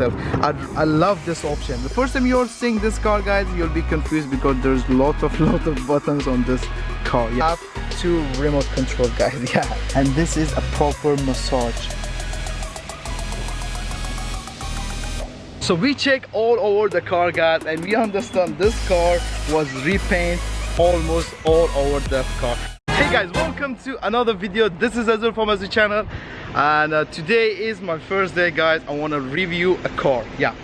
itself. I love this option. The first time you're seeing this car, guys, you'll be confused because there's lot of buttons on this car. You have 2 remote control, guys. Yeah, and this is a proper massage. So we check all over the car, guys, and we understand this car was repainted almost all over the car. Hey guys, welcome to another video. This is AzooL from AzooL channel, and today is my first day, guys. I want to review a car. Yeah,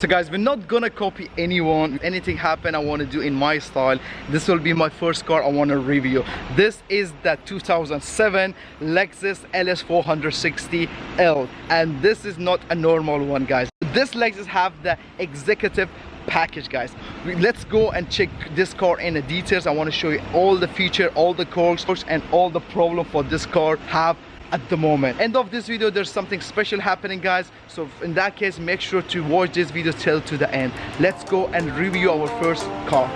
so guys, we're not gonna copy anyone. If anything happen, I want to do in my style. This will be my first car I want to review. This is the 2007 Lexus LS460L, and this is not a normal one, guys. This Lexus have the executive package, guys. Let's go and check this car in the details. I want to show you all the feature, all the quirks, and all the problem for this car have at the moment. End of this video, there's something special happening, guys, so in that case make sure to watch this video till to the end. Let's go and review our first car.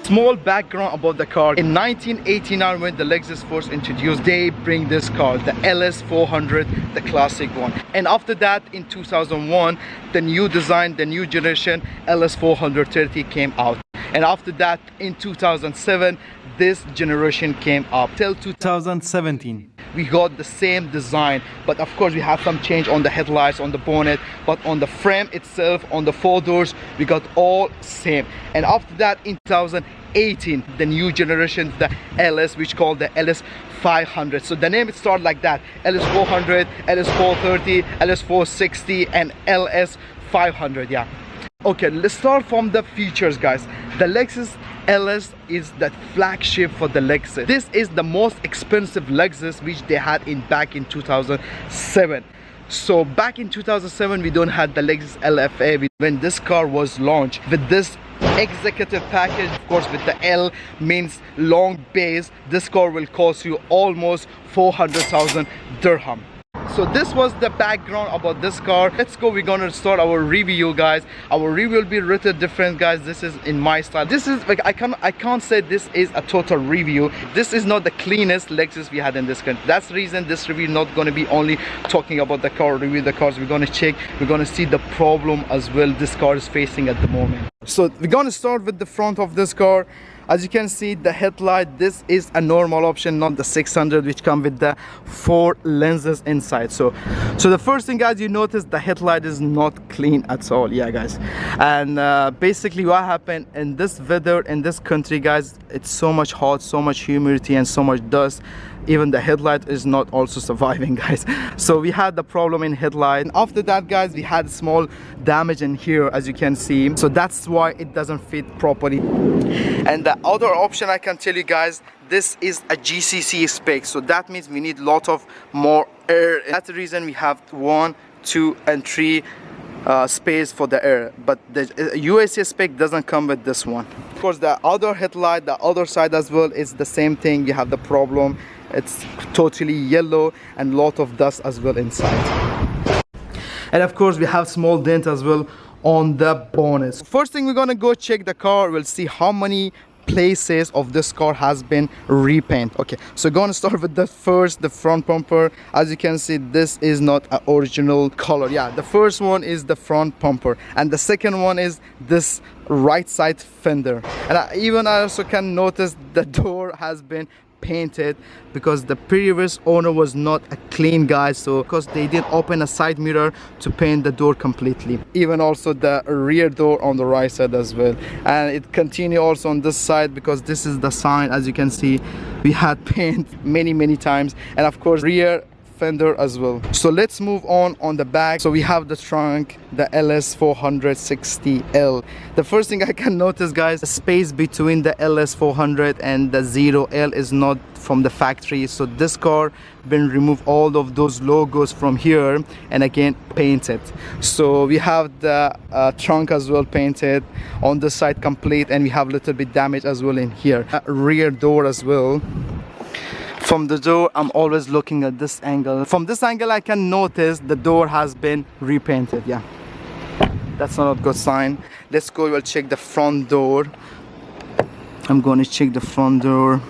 Small background about the car. In 1989, when the Lexus first introduced, they bring this car, the LS400, the classic one. And after that, in 2001, the new design, the new generation LS430 came out. And after that, in 2007, this generation came up. Till 2017. We got the same design, but of course we have some change on the headlights, on the bonnet, but on the frame itself, on the 4 doors, we got all same. And after that, in 2018, the new generation, the LS, which called the LS500. So the name it started like that: LS400, LS430, LS460, and LS500. Yeah. Okay, let's start from the features, guys. The Lexus LS is the flagship for the Lexus. This is the most expensive Lexus which they had back in 2007. So back in 2007, we don't have the Lexus LFA. When this car was launched with this executive package, of course with the L means long base, this car will cost you almost 400,000 dirham. So this was the background about this car. Let's go, we're gonna start our review, guys. Our review will be written different, guys. This is in my style. This is like, I can't say this is a total review. This is not the cleanest Lexus we had in this country. That's the reason this review not gonna be only talking about the car, review the cars. We're gonna check, we're gonna see the problem as well this car is facing at the moment. So we're gonna start with the front of this car. As you can see, the headlight, this is a normal option, not the 600 which come with the 4 lenses inside. So the first thing, guys, you notice the headlight is not clean at all. Yeah, guys. And basically what happened in this weather in this country, guys, it's so much hot, so much humidity, and so much dust. Even the headlight is not also surviving, guys. So we had the problem in headlight. And after that, guys, we had small damage in here, as you can see. So that's why it doesn't fit properly. And the other option I can tell you, guys, this is a GCC spec. So that means we need a lot of more air. That's the reason we have 1, 2, and 3 space for the air, but the USA spec doesn't come with this one. Of course, the other headlight, the other side as well, is the same thing. You have the problem, it's totally yellow and lot of dust as well inside. And of course we have small dent as well on the bonnet. First thing, we're gonna go check the car. We'll see how many places of this car has been repainted. Okay, so gonna start with the front bumper. As you can see, this is not an original color. Yeah, the first one is the front bumper, and the second one is this right side fender. And I also can notice the door has been painted because the previous owner was not a clean guy, so because they didn't open a side mirror to paint the door completely. Even also the rear door on the right side as well, and it continue also on this side because this is the sign. As you can see, we had paint many times. And of course rear fender as well. So let's move on the back. So we have the trunk, the LS460L. The first thing I can notice, guys, the space between the LS400 and the 0L is not from the factory. So this car been remove all of those logos from here and again painted. So we have the trunk as well painted on the side complete, and we have a little bit damage as well in here. Rear door as well. From the door, I'm always looking at this angle. From this angle I can notice the door has been repainted. Yeah, that's not a good sign. Let's go, we'll check the front door. I'm going to check the front door.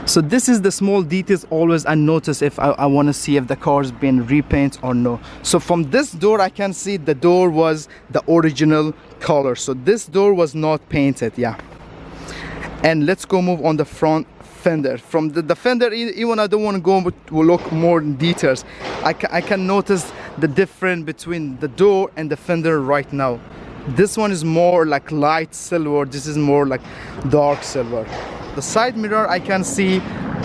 So this is the small details always I notice if I want to see if the car's been repainted or no. So from this door I can see the door was the original color, so this door was not painted. Yeah, and let's go move on the front fender. From the fender, even I don't want to go look more in details, I can notice the difference between the door and the fender right now. This one is more like light silver, this is more like dark silver. The side mirror, I can see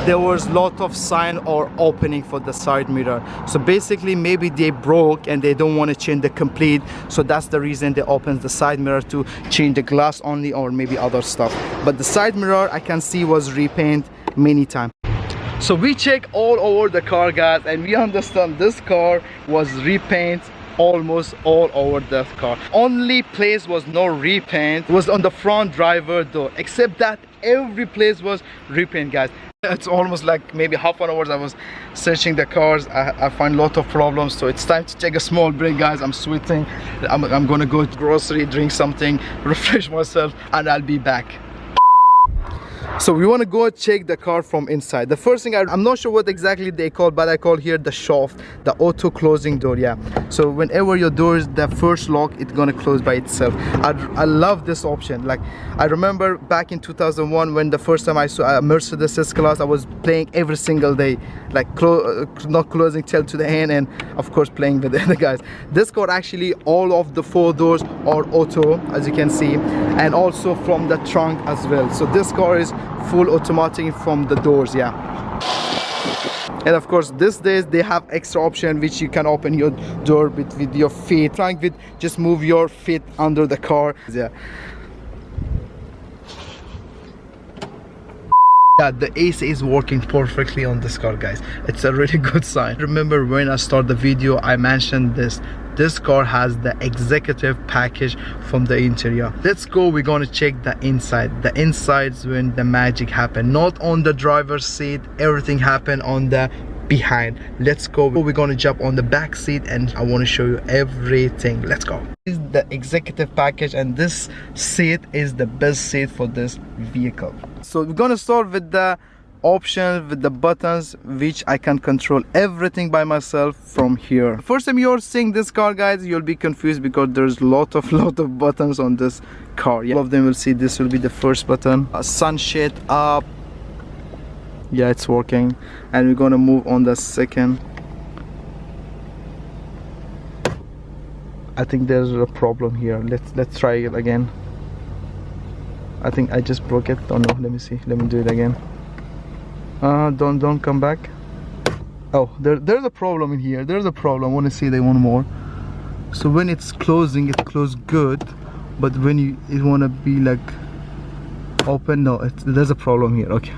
there was a lot of sign or opening for the side mirror. So basically maybe they broke and they don't want to change the complete, so that's the reason they opened the side mirror to change the glass only or maybe other stuff. But the side mirror I can see was repainted many times. So we check all over the car, guys, and we understand this car was repainted almost all over the car. Only place was no repaint was on the front driver door, except that every place was repaint, guys. It's almost like maybe half an hour I was searching the cars. I find a lot of problems, so it's time to take a small break, guys. I'm sweating. I'm gonna go to grocery, drink something, refresh myself, and I'll be back. So we want to go check the car from inside. The first thing, I'm not sure what exactly they call, but I call here the shaft, the auto closing door. Yeah, so whenever your door is the first lock, it's gonna close by itself. I love this option. Like, I remember back in 2001 when the first time I saw a Mercedes S-Class, I was playing every single day, like not closing till to the end, and of course playing with the guys. This car actually all of the 4 doors are auto, as you can see, and also from the trunk as well. So this car is full automatic from the doors. Yeah, and of course these days they have extra option which you can open your door with your feet. Trying with just move your feet under the car. Yeah, the AC is working perfectly on this car, guys. It's a really good sign. Remember when I started the video I mentioned this car has the executive package from the interior. Let's go, we're gonna check the inside. The inside's when the magic happened, not on the driver's seat, everything happened on the behind. Let's go, we're gonna jump on the back seat and I want to show you everything. Let's go. This is the executive package, and this seat is the best seat for this vehicle. So we're gonna start with the options, with the buttons, which I can control everything by myself from here. First time you're seeing this car, guys, you'll be confused because there's lot of buttons on this car. Yeah, all of them will see this will be the first button. Sunshade up. Yeah, it's working. And we're gonna move on the second. I think there's a problem here. Let's try it again. I think I just broke it. Oh no, let me see. Let me do it again. Don't come back. Oh, there's a problem in here. There's a problem. I want to see they want more. So when it's closing, it closes good, but when you want to be like open, no, there's a problem here. Okay,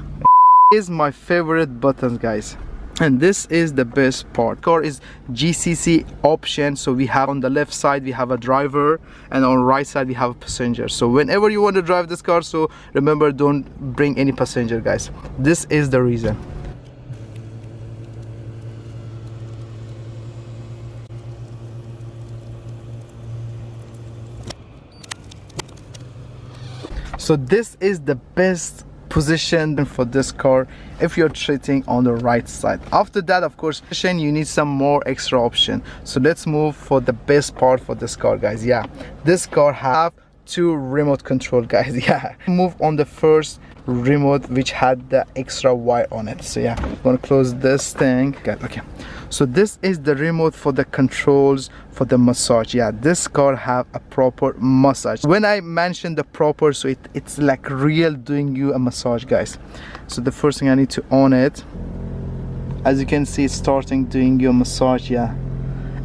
this is my favorite buttons, guys, and this is the best part. Car is GCC option, so we have on the left side we have a driver, and on right side we have a passenger. So whenever you want to drive this car, so remember, don't bring any passenger, guys. This is the reason. So this is the best position for this car if you're sitting on the right side. After that, of course, you need some more extra option. So let's move for the best part for this car, guys. Yeah, this car have 2 remote control, guys. Yeah, move on the first remote which had the extra wire on it. So yeah, I'm gonna close this thing. Okay, so this is the remote for the controls for the massage. Yeah, this car have a proper massage. When I mentioned the proper, so it's like real doing you a massage, guys. So the first thing I need to on it. As you can see, it's starting doing your massage, yeah.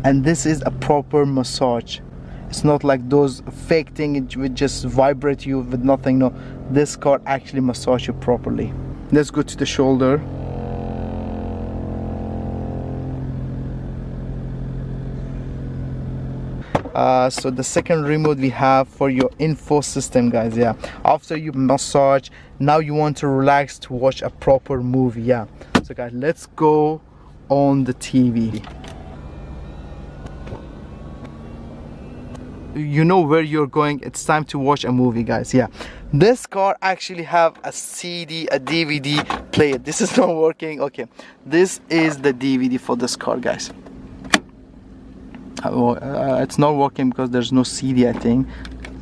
And this is a proper massage. It's not like those fake thing it would just vibrate you with nothing. No, this car actually massage you properly. Let's go to the shoulder. So the second remote we have for your info system, guys, yeah. After you massage, now you want to relax to watch a proper movie, yeah. So guys, let's go on the TV. You know where you're going, it's time to watch a movie, guys, yeah. This car actually have a CD, a DVD player. This is not working. Okay, this is the DVD for this car, guys. It's not working because there's no CD, I think.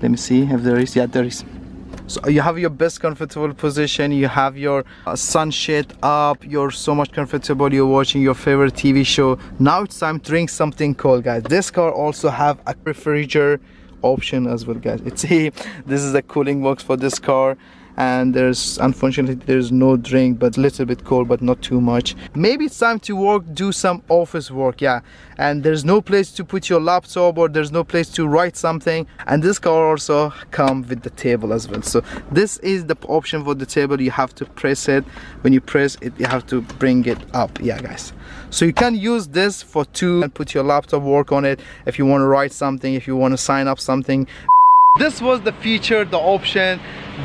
Let me see if there is. Yeah, there is. So you have your best comfortable position, you have your sunshade up, you're so much comfortable, you're watching your favorite TV show. Now it's time to drink something cold, guys. This car also have a refrigerator option as well, guys. It's this is the cooling box for this car, and there's unfortunately there's no drink, but a little bit cold, but not too much. Maybe it's time to work, do some office work, yeah. And there's no place to put your laptop, or there's no place to write something, and this car also comes with the table as well. So this is the option for the table. You have to press it. When you press it, you have to bring it up, yeah, guys. So you can use this for two and put your laptop, work on it if you want to write something, if you want to sign up something. This was the feature, the option,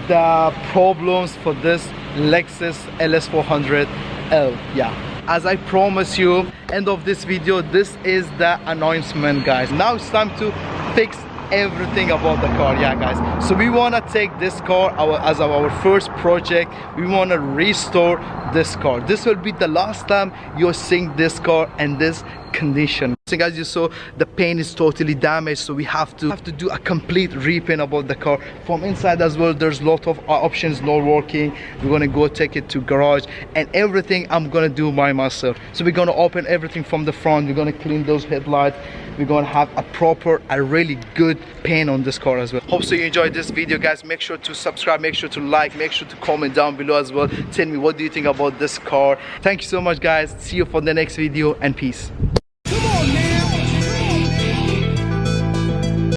the problems for this Lexus LS400L, yeah. As I promise you, end of this video, this is the announcement, guys. Now it's time to fix everything about the car, yeah, guys. So we want to take this car as our first project. We want to restore this car. This will be the last time you're seeing this car in this condition. So guys, you saw the paint is totally damaged, so we have to do a complete repaint about the car from inside as well. There's a lot of options not working. We're gonna go take it to garage, and everything I'm gonna do by myself. So we're gonna open everything from the front, we're gonna clean those headlights, we're gonna have a really good paint on this car as well. Hope so you enjoyed this video, guys. Make sure to subscribe, make sure to like, make sure to comment down below as well. Tell me what do you think about this car. Thank you so much, guys. See you for the next video, and peace.